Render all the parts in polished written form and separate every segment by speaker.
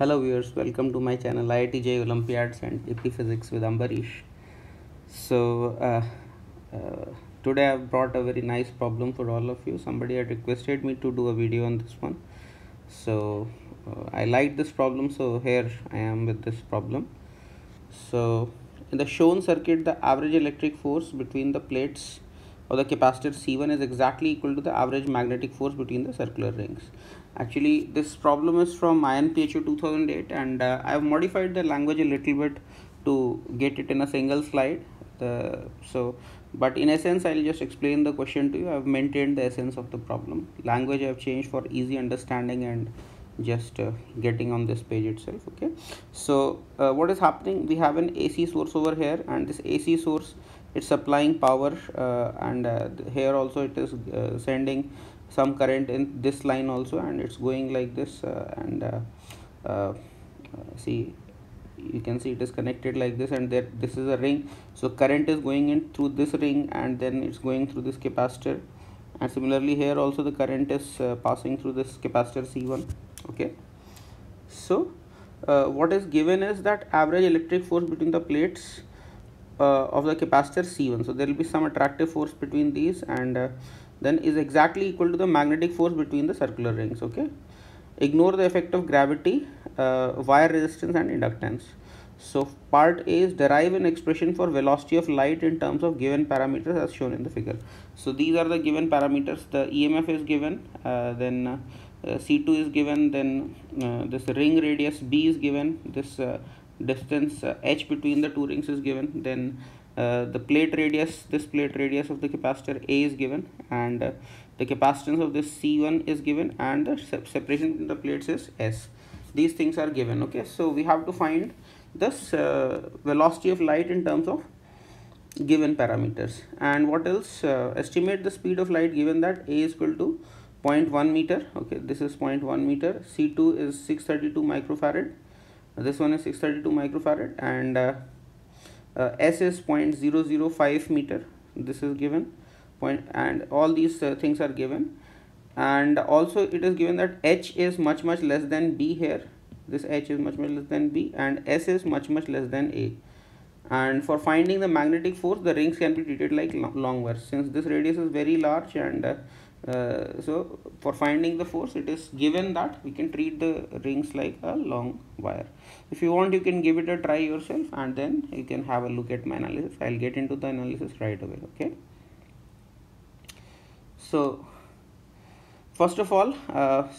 Speaker 1: Hello viewers, welcome to my channel IIT Olympiads and AP Physics with Ambarish. So today I have brought a very nice problem for all of you. Somebody had requested me to do a video on this one. So I liked this problem, so here I am with this problem. So in the shown circuit, the average electric force between the plates of the capacitor C1 is exactly equal to the average magnetic force between the circular rings. Actually, this problem is from INPHO 2008, and I have modified the language a little bit to get it in a single slide. But in essence, I'll just explain the question to you. I've maintained the essence of the problem. Language I've changed for easy understanding and just getting on this page itself. Okay, so what is happening, we have an AC source over here, and this AC source, it's supplying power, and here also it is sending some current in this line also, and it's going like this, see, you can see it is connected like this, and there this is a ring, so current is going in through this ring and then it's going through this capacitor, and similarly here also the current is passing through this capacitor C1. Okay, so what is given is that average electric force between the plates of the capacitor C1. So there will be some attractive force between these, and then is exactly equal to the magnetic force between the circular rings. Okay, ignore the effect of gravity, wire resistance and inductance. So part A is derive an expression for velocity of light in terms of given parameters as shown in the figure. So these are the given parameters. The EMF is given, then C2 is given, then this ring radius B is given, this distance h between the two rings is given, then the plate radius, this plate radius of the capacitor A is given, and the capacitance of this C1 is given, and the separation between the plates is S. These things are given. Okay, so we have to find this velocity of light in terms of given parameters. And what else? Estimate the speed of light given that A is equal to 0.1 meter. Okay, this is 0.1 meter, C2 is 632 microfarad, this one is 632 microfarad, and S is 0.005 meter, this is given point, and all these things are given. And also it is given that H is much less than B here, this H is much less than B, and S is much less than A. And for finding the magnetic force, the rings can be treated like long wires, since this radius is very large, and so for finding the force, it is given that we can treat the rings like a long wire. If you want, you can give it a try yourself, and then you can have a look at my analysis. I'll get into the analysis right away. Okay, so first of all,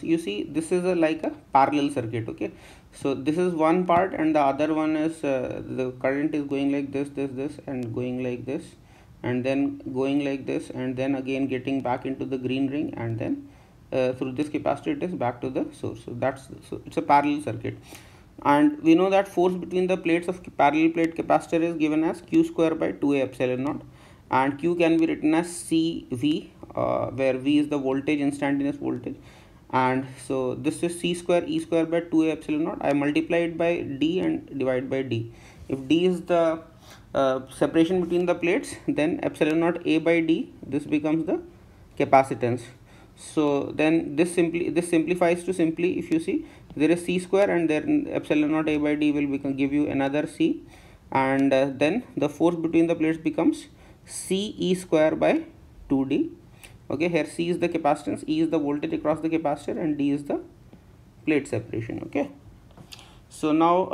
Speaker 1: you see this is like a parallel circuit. Okay, so this is one part, and the other one is the current is going like this, and going like this, and then going like this, and then again getting back into the green ring, and then through this capacitor it is back to the source. So it's a parallel circuit, and we know that force between the plates of parallel plate capacitor is given as q square by 2a epsilon naught, and q can be written as CV, where V is the voltage, instantaneous voltage, and so this is C square E square by 2a epsilon naught. I multiply it by D and divide by D. If D is the separation between the plates, then epsilon naught A by D, this becomes the capacitance. So then this simplifies to simply, if you see, there is C square, and then epsilon naught A by D will give you another C, and then the force between the plates becomes C E square by 2D. Okay, here C is the capacitance, E is the voltage across the capacitor, and D is the plate separation. Okay, so now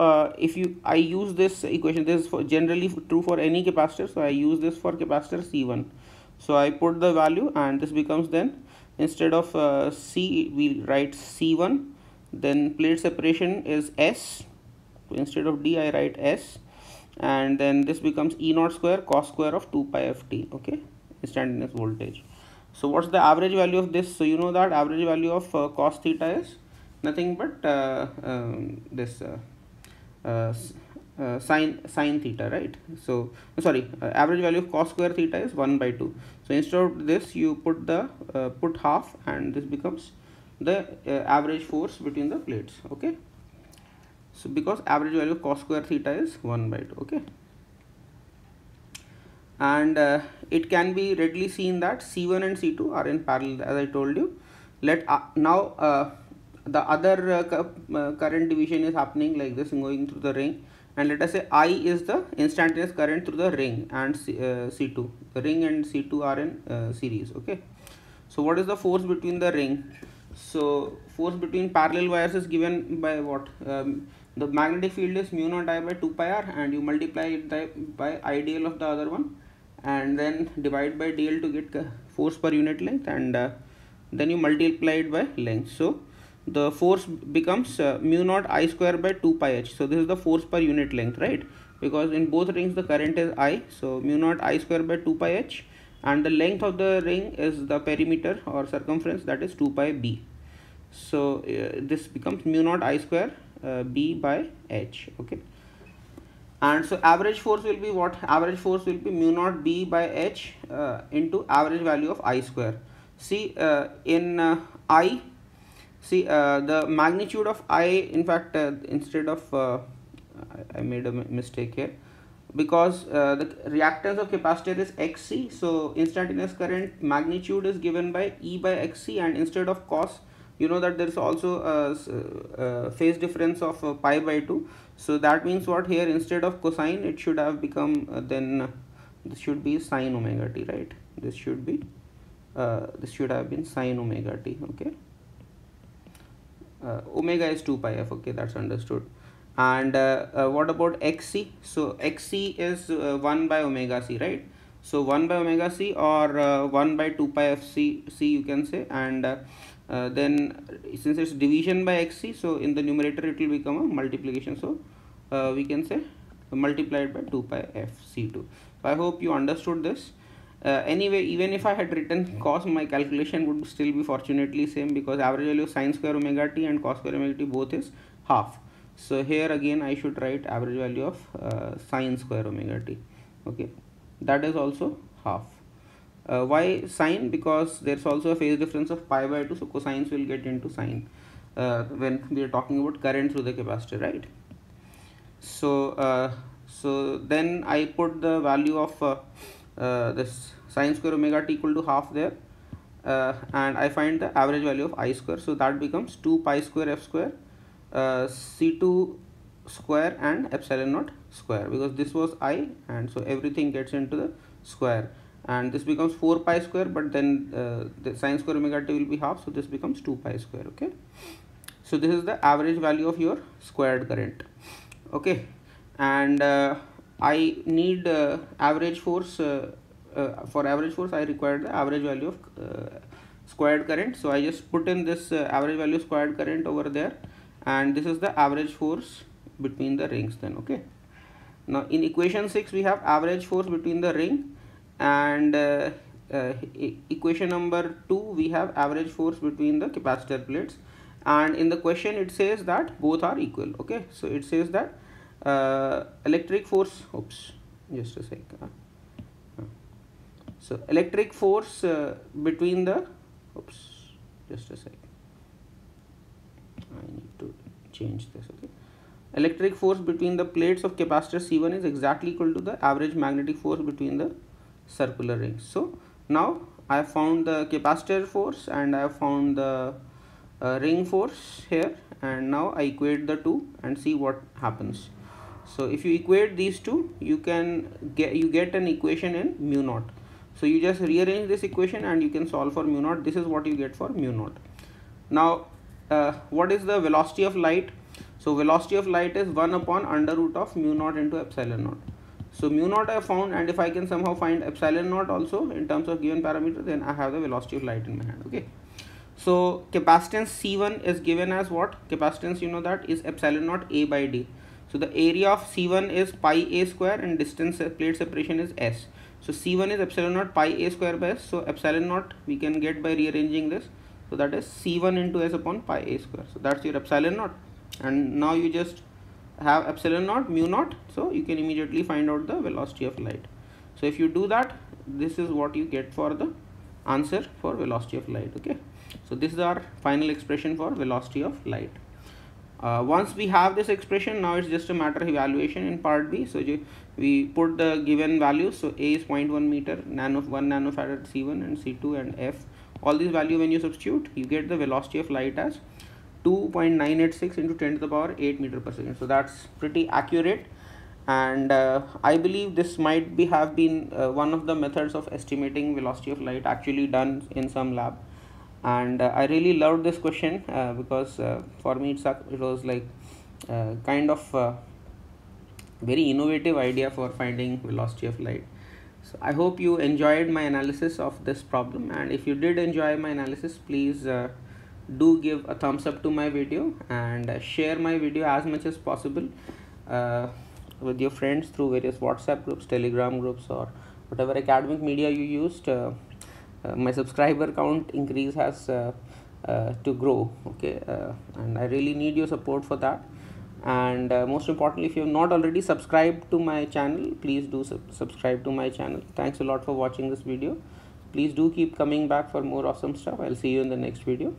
Speaker 1: I use this equation, this is generally true for any capacitor, so I use this for capacitor C1. So I put the value, and this becomes, then instead of C we write C1, then plate separation is S, so instead of D I write S, and then this becomes E naught square cos square of 2 pi ft. Okay, instantaneous voltage. So what's the average value of this? So you know that average value of cos theta is nothing but sin theta, right? So sorry, average value of cos square theta is 1 by 2. So instead of this, you put the put half, and this becomes the average force between the plates. Okay, so because average value of cos square theta is 1 by 2. Okay, and it can be readily seen that C1 and C2 are in parallel, as I told you. Let now the other current division is happening like this, going through the ring, and let us say I is the instantaneous current through the ring, and C2, the ring and C2 are in series. Okay, so what is the force between the ring? So force between parallel wires is given by what? The magnetic field is mu naught I by 2 pi r, and you multiply it by ideal of the other one, and then divide by dl to get force per unit length, and then you multiply it by length. So the force becomes mu naught I square by 2 pi h. So this is the force per unit length, right? Because in both rings the current is I, so mu naught I square by 2 pi h, and the length of the ring is the perimeter or circumference, that is 2 pi b. So this becomes mu naught I square b by h. Okay, and so average force will be what? Average force will be mu naught b by h into average value of I square. See, in I, see the magnitude of I, in fact instead of I made a mistake here, because the reactance of capacitor is xc, so instantaneous current magnitude is given by E by xc, and instead of cos, you know that there is also a phase difference of pi by 2. So that means what? Here instead of cosine it should have become then this should be sine omega t, right? This should be this should have been sine omega t. Okay, omega is 2 pi f. Okay, that's understood. And what about xc? So xc is 1 by omega c, right? So 1 by omega c, or 1 by 2 pi f c you can say, and then since it's division by xc, so in the numerator it will become a multiplication, so we can say multiplied by 2 pi f c2. So I hope you understood this. Anyway, even if I had written cos, my calculation would still be fortunately same, because average value of sine square omega t and cos square omega t both is half. So here again I should write average value of sine square omega t. Okay, that is also half. Why sine? Because there's also a phase difference of pi by 2, so cosines will get into sine when we are talking about current through the capacitor, right? So so then I put the value of this sine square omega t equal to half there, and I find the average value of I square, so that becomes 2 pi square f square c2 square and epsilon naught square, because this was I, and so everything gets into the square, and this becomes 4 pi square, but then the sine square omega t will be half, so this becomes 2 pi square. Okay, so this is the average value of your squared current. Okay, and I need average force. For average force I require the average value of squared current, so I just put in this average value of squared current over there, and this is the average force between the rings then. Okay, now in equation 6 we have average force between the ring, and equation number 2 we have average force between the capacitor plates, and in the question it says that both are equal. Okay, so it says that electric force, oops, just a sec, so electric force between the, oops, just a sec, I need to change this. Okay, electric force between the plates of capacitor C1 is exactly equal to the average magnetic force between the circular rings. So now I have found the capacitor force and I have found the ring force here, and now I equate the two and see what happens. So if you equate these two, you get an equation in mu naught. So you just rearrange this equation and you can solve for mu naught. This is what you get for mu naught. Now what is the velocity of light? So velocity of light is 1 upon under root of mu naught into epsilon naught. So mu naught I found, and if I can somehow find epsilon naught also in terms of given parameter, then I have the velocity of light in my hand. Okay, so capacitance C1 is given as what? Capacitance, you know, that is epsilon naught A by D. So the area of C1 is pi A square and distance plate separation is S. So C1 is epsilon naught pi A square by S. So epsilon naught we can get by rearranging this. So that is C1 into S upon pi A square. So that's your epsilon naught. And now you just have epsilon naught mu naught. So you can immediately find out the velocity of light. So if you do that, this is what you get for the answer for velocity of light. Okay. So this is our final expression for velocity of light. Once we have this expression, now it's just a matter of evaluation in part B. So we put the given values. So A is 0.1 meter, 1 nanofarad at C1 and C2 and F. All these value when you substitute, you get the velocity of light as 2.986 into 10 to the power 8 meter per second. So that's pretty accurate, and I believe this might be have been one of the methods of estimating velocity of light actually done in some lab. And I really loved this question because for me it was like kind of very innovative idea for finding velocity of light. So I hope you enjoyed my analysis of this problem, and if you did enjoy my analysis, please do give a thumbs up to my video, and share my video as much as possible with your friends through various WhatsApp groups, Telegram groups, or whatever academic media you used. My subscriber count increase has to grow, okay, and I really need your support for that. And most importantly, if you have not already subscribed to my channel, please do subscribe to my channel. Thanks a lot for watching this video. Please do keep coming back for more awesome stuff. I'll see you in the next video.